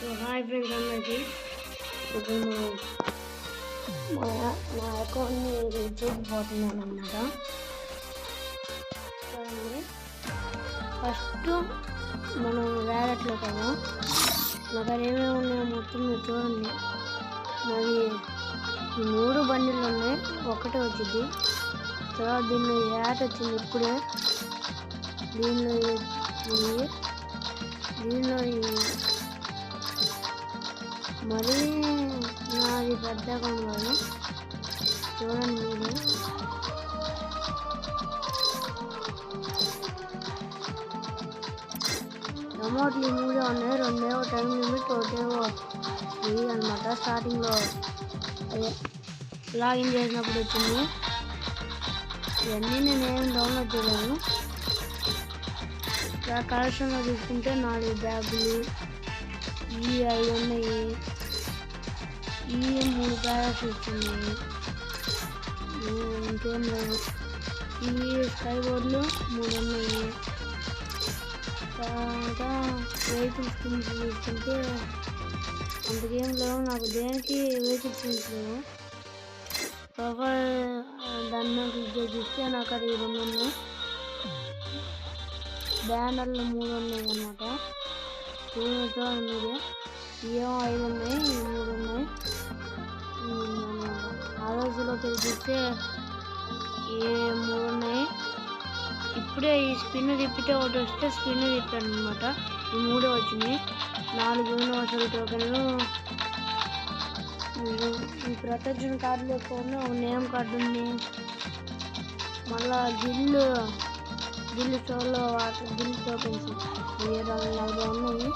Hi friends అందరికీ. ఇప్పుడు నా అకౌంట్ని చేయకపోతున్నాను అన్నమాట. ఫస్ట్ మనం వ్యాలెట్లో కదా నా దగ్గర ఏమేమి ఉన్నాయో మొత్తం మీరు చూడండి. నాది ఈ 3 బండిలు ఉన్నాయి, ఒకటే వచ్చింది. తర్వాత దీనిలో యాడ్ వచ్చింది ఇప్పుడే. దీనిలో మరీ నాది పెద్ద అకౌంట్ కాదు, చూడండి మీరు. అమౌంట్లు 3 ఉన్నాయి, 2 టైం లిమిట్, 1 ఫ్రీ అనమాట. స్టార్టింగ్లో అదే లాగిన్ చేసినప్పుడు వచ్చింది. ఇవన్నీ నేనేం డౌన్లోడ్ చేయలేను. కలెక్షన్లో చూసుకుంటే 4 బ్యాగులు, ఈ 5 ఉన్నాయి, ఈ 3 బ్యాగ్స్ వచ్చింది, ఇంకేం లేవు. ఈ స్కై బోర్డులు 3 ఉన్నాయి. తర్వాత వెహికల్ స్కిన్స్ చూసుకుంటే అంతకేం లేవు. నాకు దేనికి వెహికల్ స్కిన్స్ లేవు. ప్రొఫైల్ దాని మీద క్లిక్ చేస్తే నాకు అది 2 ఉన్నాయి. బ్యానర్లు 3 ఉన్నాయి అన్నమాట. చూడండి మీరు, ఏమో 5 ఉన్నాయి, 3 ఉన్నాయి అన్నమాట. ఆలోచనలో తెలిపిస్తే ఏ 3 ఉన్నాయి. ఇప్పుడే ఈ స్పిన్ తిప్పితే ఒకటి వస్తే స్పిన్ తిప్పాను అనమాట. ఈ 3 వచ్చినాయి. 4 యూనివర్సల్ టోకెన్లు, ఈ ప్రొటెక్షన్ కార్డులు ఎక్కువ ఉన్నాయి. ఒక నేమ్ కార్డు ఉంది. మళ్ళా గిల్లు స్టోర్లో గిల్ టోకెన్స్ 740 ఉన్నాయి.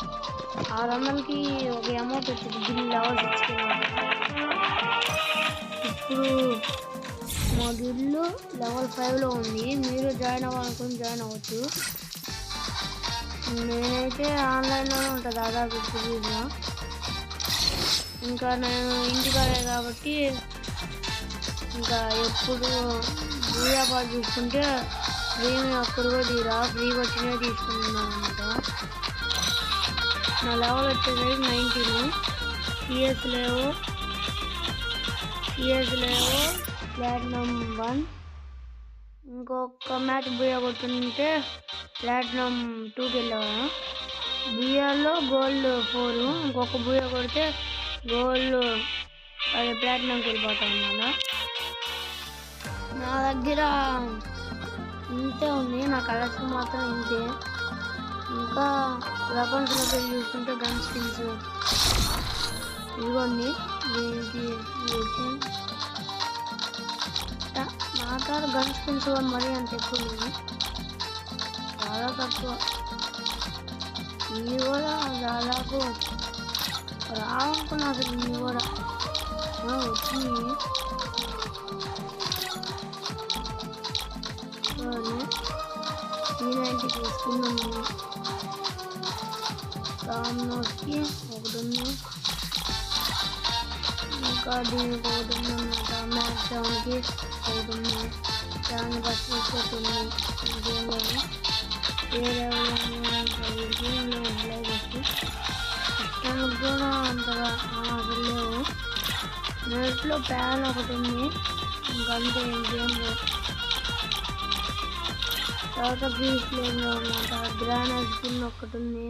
600కి ఒక అమౌంట్ వచ్చింది గిల్ లెవెల్ 16. ఇప్పుడు మా గిల్లు లెవెల్ 5లో ఉంది. మీరు జాయిన్ అవ్వాలనుకుని జాయిన్ అవ్వచ్చు. నేనైతే ఆన్లైన్లోనే ఉంటాను దాదాపు ఇప్పుడు. ఇంకా నేను ఇంటికాడే కాబట్టి ఇంకా ఎప్పుడు వ్యాపారం చూసుకుంటే ఫ్రీ అప్పుడు కూడా ఫ్రీ వచ్చినే తీసుకుంటున్నాను అనమాట. నా లెవెల్ వచ్చేసరికి 19. సిఎస్ లేవు, ప్లాటినం 1. ఇంకొక మ్యాచ్ బుయా కొట్టుకుంటే ప్లాటినం 2కి వెళ్ళాను. బుయాలో గోల్డ్ 4. ఇంకొక బుయా కొడితే గోల్డ్ అది ప్లాటినంకి వెళ్ళిపోతాను అన్నమాట. నా దగ్గర ఇంతే ఉంది, నా కలెక్షన్ మాత్రం ఇంతే. ఇంకా వెపన్స్లోకి వెళ్ళి చూసుకుంటే గన్ స్కిన్స్ ఇదిగోండి. దీనికి నా కాదు గన్ స్కిన్స్ కూడా మరీ అంత ఎక్కువ లేదు, చాలా తక్కువ. ఇవి కూడా దాదాపు రావనుకున్నా అసలు. ఇవి కూడా వచ్చినాయి. P90 తీసుకున్నాను. రామ్నోస్కి ఒకటి ఉంది, ఇంకా దీనికి ఒకటి ఉంది అన్నమాట. మ్యాచ్ 7కి ఒకటి ఉంది, దాని ఫస్ట్ ఒకటి ఉంది. ఇంకేం లేదు, వేరే గేమ్లో వదిలేసి ఇష్టానికి కూడా అంతగా అసలు లేవు. నెట్లో ప్యాన్ ఒకటి ఉంది, ఇంకంతే ఇంకేం లేదు. తర్వాత ఫ్రీజ్ ప్లేన్లో అన్నమాట. గ్రానైట్ స్కిన్ ఒకటి ఉంది,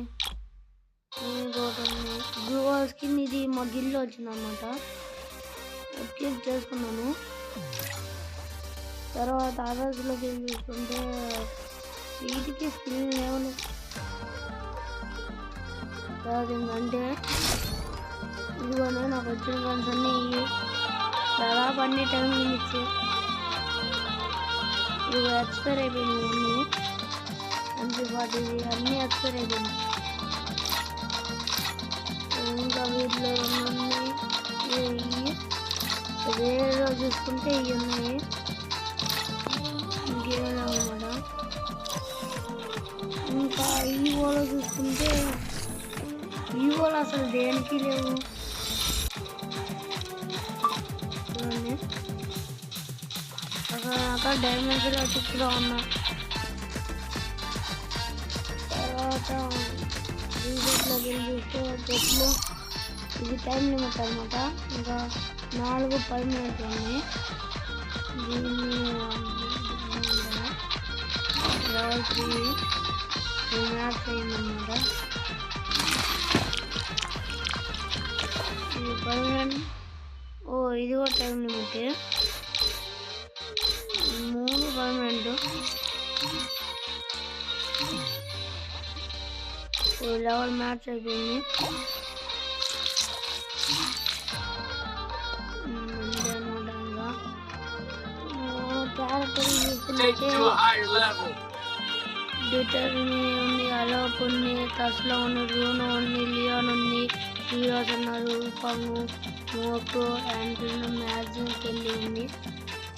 ఇంకోటి ఉంది. గ్లూవాల్ స్కిన్ ఇది మా గిల్లో వచ్చింది అన్నమాట. క్లిక్ చేసుకున్నాను. తర్వాత అదర్స్లోకి ఏం చూసుకుంటే వీటికి స్కిన్ ఏమన్నా. తర్వాత ఏంటంటే ఇదిగోనే నాకు వచ్చిన గన్స్ అన్నీ దాదాపు అన్ని టైం లిమిట్స్. ఇవి ఎక్స్పైర్ అయిపోయినాయి అన్నీ. MP40 అన్నీ ఎక్స్పైర్ అయిపోయినాయి. ఇంకా వీటిలో 2 ఉన్నాయి. వేరే చూసుకుంటే ఇవి ఉన్నాయి, ఇంకేమైనా అన్నమాట. ఇంకా ఈవోలో చూసుకుంటే ఈవోలో అసలు దేనికి లేవు. చూడండి, అక్కడ డైమెన్షన్లో చిక్కులో ఉన్నా. తర్వాత రీసెట్లోకి వెళ్ళి చూస్తే చెట్లు ఇది టైం లిమిట్ అనమాట. ఇంకా 4-10 మినిట్లు ఉన్నాయి. దీన్ని లెవెల్ 3 మ్యాథ్స్ అయిందన్నమాట. ఇది పర్మనెంట్. ఇది కూడా time limit. 3 permanent. Level match అయిపోయింది. అంతే అనమాట. క్యారెక్టర్ చూసుకున్నట్టే డిటర్ని ఉంది, అలోక్ ఉంది, తస్లా ఉంది, రూనో ఉంది, లియోన్ ఉంది, హీరోస్ ఉన్నారు, పంగు, మోటో, యాండ్రిన్, మ్యాజిన్, కెళ్ళి ఉంది.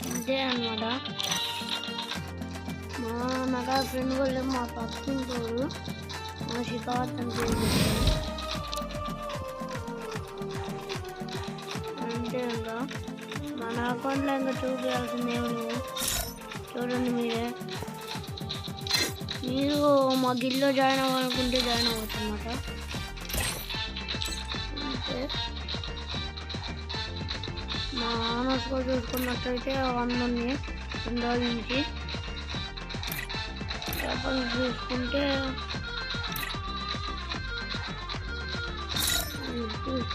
అంతే అనమాట. నాకు ఫ్రెండ్ వాళ్ళు మా పక్కింటోడు మా షికార్త్ అని పేరు. అంతే ఇంకా మన అకౌంట్లో ఇంకా చూపించాల్సిందే ఉంది. చూడండి మీరే. మీరు మా గిల్లో జాయిన్ అవ్వాలనుకుంటే జాయిన్ అవ్వచ్చు అన్నమాట. అంతే మా ఆనర్స్ కూడా చూసుకున్నట్టయితే 100 ఉన్నాయి 2 రోజుల నుంచి. వెపన్స్ చూసుకుంటే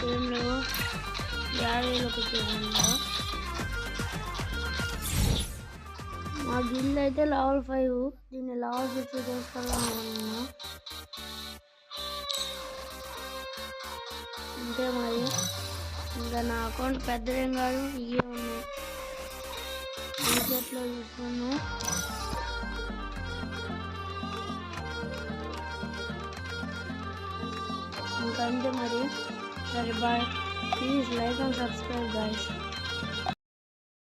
ఏం లేవు, 50,000 వచ్చేసిందా. మా గిల్ అయితే లెవెల్ 5, దీన్ని లెవెల్ 6 చేసుకోవాలనుకున్నా. అంతే మరి. ఇంకా నా అకౌంట్ పెద్దదేం కాదు, ఇవే ఉన్నాయి. రీసెట్లో చూసుకున్నాను. ఇంకా అంతే మరి. సరే bye. Please like and subscribe guys.